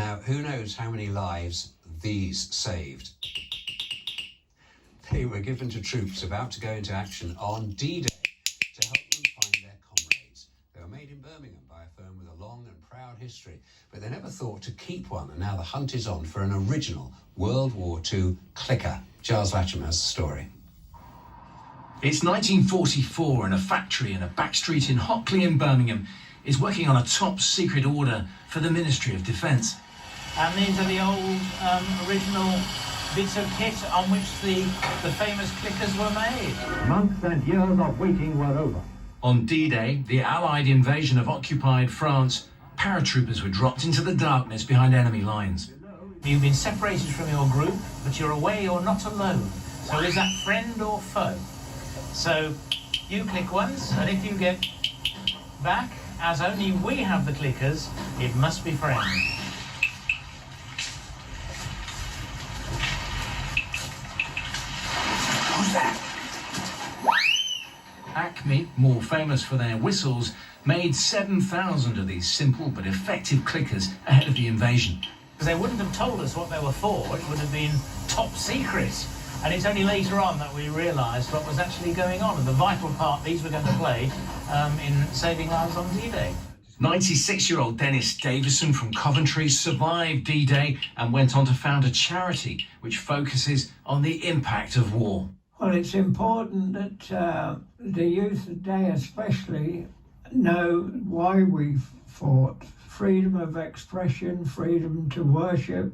Now, who knows how many lives these saved? They were given to troops about to go into action on D-Day to help them find their comrades. They were made in Birmingham by a firm with a long and proud history, but they never thought to keep one, and now the hunt is on for an original World War II clicker. Giles Latcham has the story. It's 1944 and a factory in a back street in Hockley in Birmingham is working on a top secret order for the Ministry of Defence. And these are the old original bits of kit on which the famous clickers were made. Months and years of waiting were over. On D-Day, the Allied invasion of occupied France, paratroopers were dropped into the darkness behind enemy lines. You've been separated from your group, but you're away, you're not alone. So is that friend or foe? So you click once, and if you get back, as only we have the clickers, it must be friend. Who's that? Acme, more famous for their whistles, made 7,000 of these simple but effective clickers ahead of the invasion. Because they wouldn't have told us what they were for, it would have been top secret. And it's only later on that we realised what was actually going on and the vital part these were going to play in saving lives on D-Day. 96-year-old Dennis Davison from Coventry survived D-Day and went on to found a charity which focuses on the impact of war. Well, it's important that the youth today especially know why we fought. Freedom of expression, freedom to worship,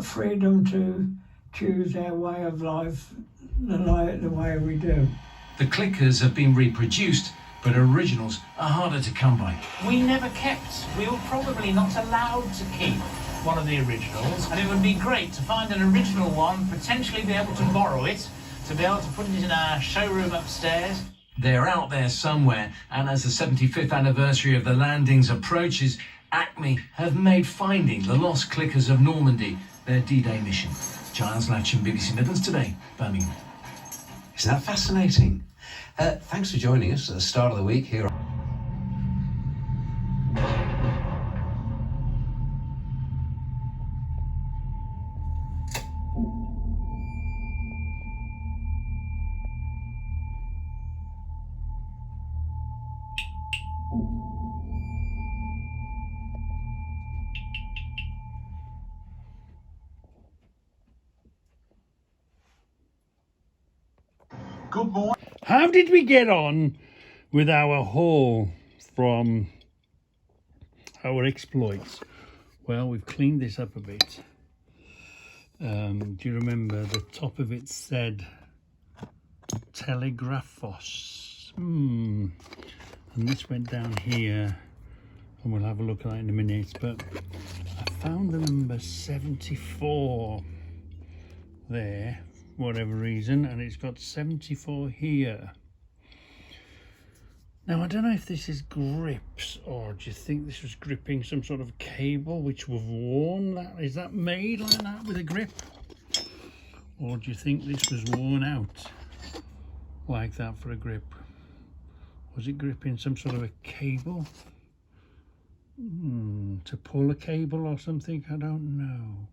freedom to choose our way of life the way we do. The clickers have been reproduced, but originals are harder to come by. We never kept, we were probably not allowed to keep one of the originals, and it would be great to find an original one, potentially be able to borrow it, to be able to put it in our showroom upstairs. They're out there somewhere, and as the 75th anniversary of the landings approaches, Acme have made finding the lost clickers of Normandy their D-Day mission. Giles Latcham, BBC Midlands Today, Birmingham. Isn't that fascinating? Thanks for joining us at the start of the week here. Good morning. How did we get on with our haul from our exploits? Well, we've cleaned this up a bit. Do you remember the top of it said Telegraphos? And this went down here, and we'll have a look at that in a minute. But I found the number 74 there, whatever reason, and it's got 74 here. Now, I don't know if this is grips, or do you think this was gripping some sort of cable which we've worn? Is that made like that with a grip? Or do you think this was worn out like that for a grip? Was it gripping some sort of a cable? To pull a cable or something? I don't know.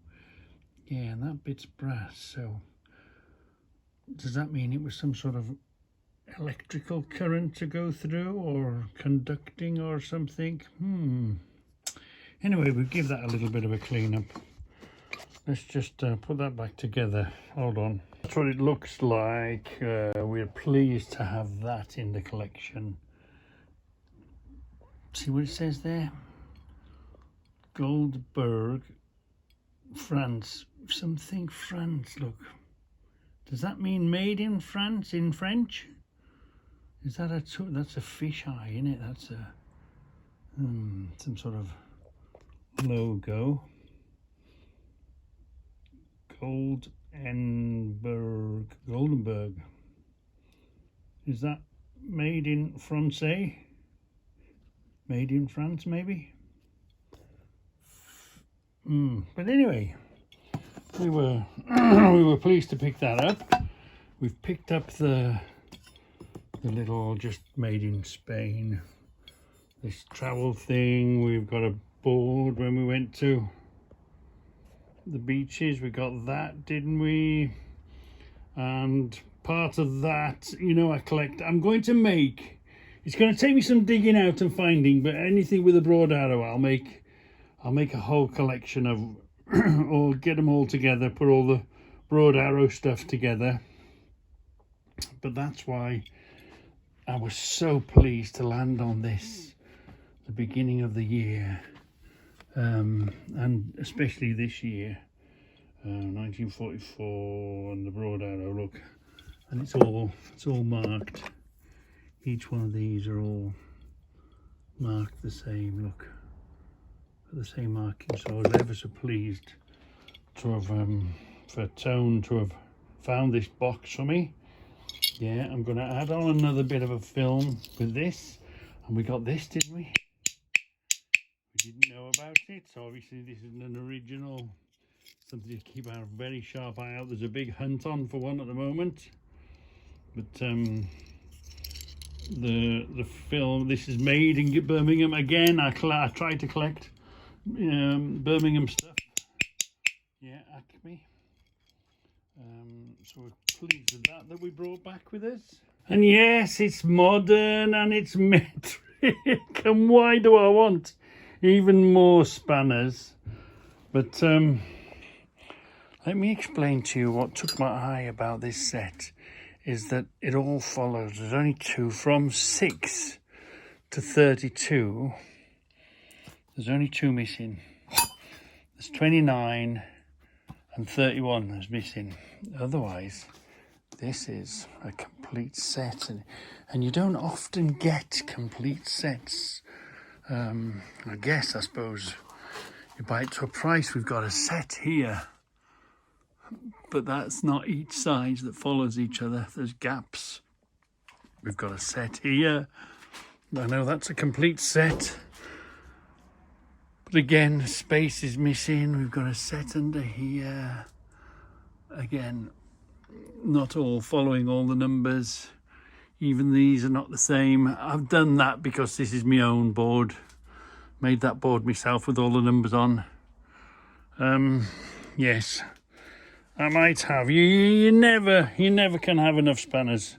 Yeah, and that bit's brass, so does that mean it was some sort of electrical current to go through, or conducting or something? Anyway, we'll give that a little bit of a clean up. Let's just put that back together. Hold on. That's what it looks like. We're pleased to have that in the collection. See what it says there? Goldberg, France. Something France, look. Does that mean made in France in French? Is that that's a fish eye, isn't it? That's a some sort of logo. Goldenberg. Is that made in France? Made in France, maybe? But anyway, we were pleased to pick that up. We've picked up the little just made in Spain, this travel thing. We've got a board when we went to the beaches. We got that, didn't we? And part of that, you know, I'm going to make, it's going to take me some digging out and finding, but anything with a broad arrow, I'll make a whole collection of, or get them all together, put all the broad arrow stuff together. But that's why I was so pleased to land on this, the beginning of the year, and especially this year, 1944, and the broad arrow, look, and it's all marked. Each one of these are all marked the same, look, the same marking. So I was ever so pleased to have, for Tone to have found this box for me. Yeah, I'm going to add on another bit of a film with this, and we got this, didn't we? We didn't know about it, so obviously this is an original, something to keep our very sharp eye out. There's a big hunt on for one at the moment, but the film, this is made in Birmingham again. I tried to collect Birmingham stuff. Yeah, Acme. So we're pleased with that we brought back with us. And yes, it's modern and it's metric. And why do I want even more spanners? But let me explain to you what took my eye about this set is that it all follows. There's only two from 6 to 32. There's only 2 missing. There's 29 and 31 is missing. Otherwise, this is a complete set, and you don't often get complete sets. I suppose you buy it to a price. We've got a set here, but that's not each size that follows each other. There's gaps. We've got a set here. I know that's a complete set, but again, space is missing. We've got a set under here. Again, not all following all the numbers. Even these are not the same. I've done that because this is my own board. Made that board myself with all the numbers on. Yes, I might have. You never can have enough spanners.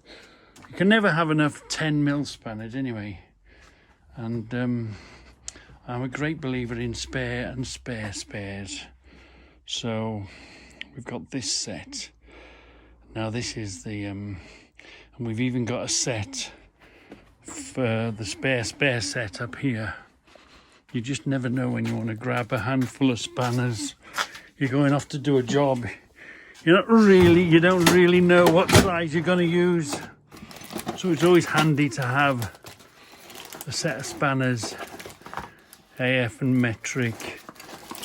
You can never have enough 10mm spanners anyway. And I'm a great believer in spare and spare spares. So we've got this set. Now this is the, and we've even got a set for the spare set up here. You just never know when you want to grab a handful of spanners. You're going off to do a job. You don't really know what size you're going to use. So it's always handy to have a set of spanners, AF and metric,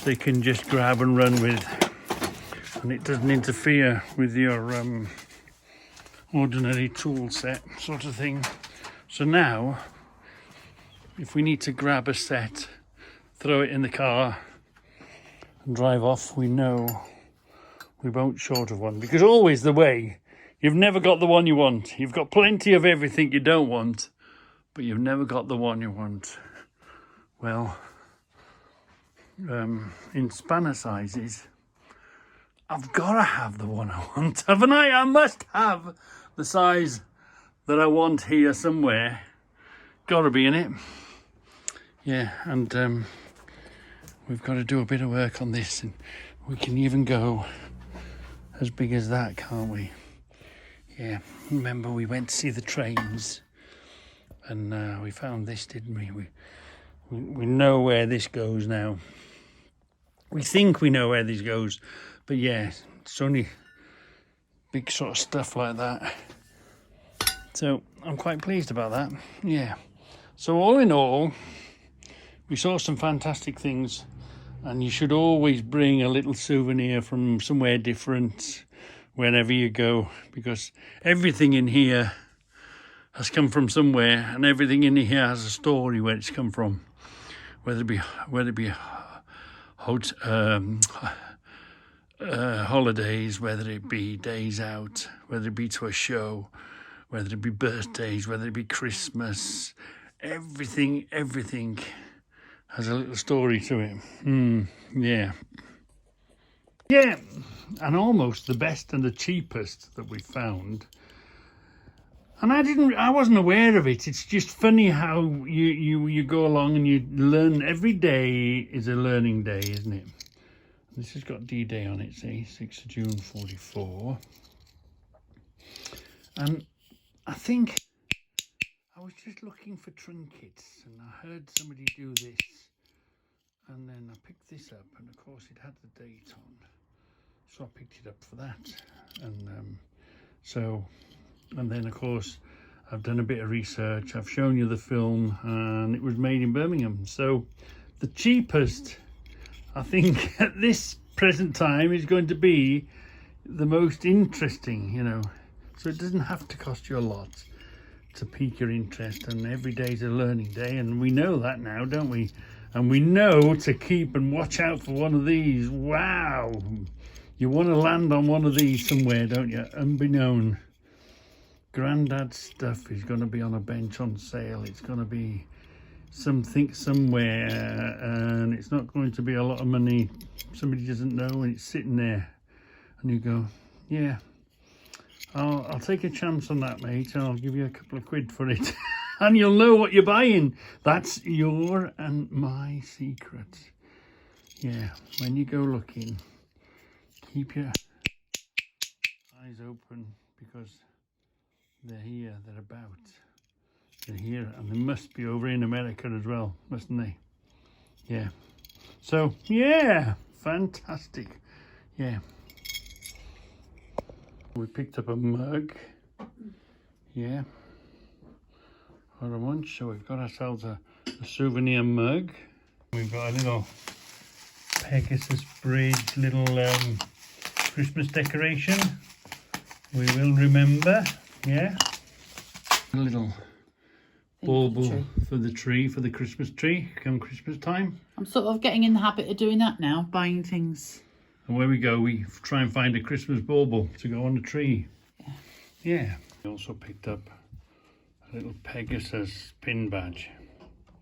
they can just grab and run with. And it doesn't interfere with your ordinary tool set sort of thing. So now, if we need to grab a set, throw it in the car and drive off, we know we won't short of one. Because always the way, you've never got the one you want. You've got plenty of everything you don't want, but you've never got the one you want. Well, in spanner sizes, I've got to have the one I want, haven't I? I must have the size that I want here somewhere. Got to be in it. Yeah, and we've got to do a bit of work on this, and we can even go as big as that, can't we? Yeah, remember we went to see the trains, and we found this, didn't we? We know where this goes now. We think we know where this goes. But yeah, it's only big sort of stuff like that. So I'm quite pleased about that. Yeah. So all in all, we saw some fantastic things, and you should always bring a little souvenir from somewhere different wherever you go, because everything in here has come from somewhere, and everything in here has a story where it's come from, whether it be holidays, whether it be days out, whether it be to a show, whether it be birthdays, whether it be Christmas, everything has a little story to it. Yeah. Yeah, and almost the best and the cheapest that we found. And I wasn't aware of it. It's just funny how you go along and you learn. Every day is a learning day, isn't it? This has got D-Day on it, see, 6th of June 44. And I think I was just looking for trinkets and I heard somebody do this. And then I picked this up and of course it had the date on. So I picked it up for that. And and then of course I've done a bit of research. I've shown you the film and it was made in Birmingham. So the cheapest, I think at this present time, is going to be the most interesting, you know. So it doesn't have to cost you a lot to pique your interest, and every day's a learning day, and we know that now, don't we? And we know to keep and watch out for one of these. Wow! You want to land on one of these somewhere, don't you? Unbeknown. Grandad's stuff is going to be on a bench on sale. It's going to be something somewhere, and it's not going to be a lot of money. Somebody doesn't know, and it's sitting there, and you go, yeah, I'll take a chance on that, mate, and I'll give you a couple of quid for it. And you'll know what you're buying. That's your and my secret. Yeah, when you go looking, keep your eyes open, because they're here, they're about. They're here, and they must be over in America as well, mustn't they? Yeah. So, yeah, fantastic. Yeah. We picked up a mug. Yeah. For a munch, so we've got ourselves a souvenir mug. We've got a little Pegasus Bridge little Christmas decoration. We will remember, yeah. A little bauble for the tree, for the Christmas tree, come Christmas time. I'm sort of getting in the habit of doing that now, buying things. And where we go, we try and find a Christmas bauble to go on the tree. Yeah. We also picked up a little Pegasus pin badge.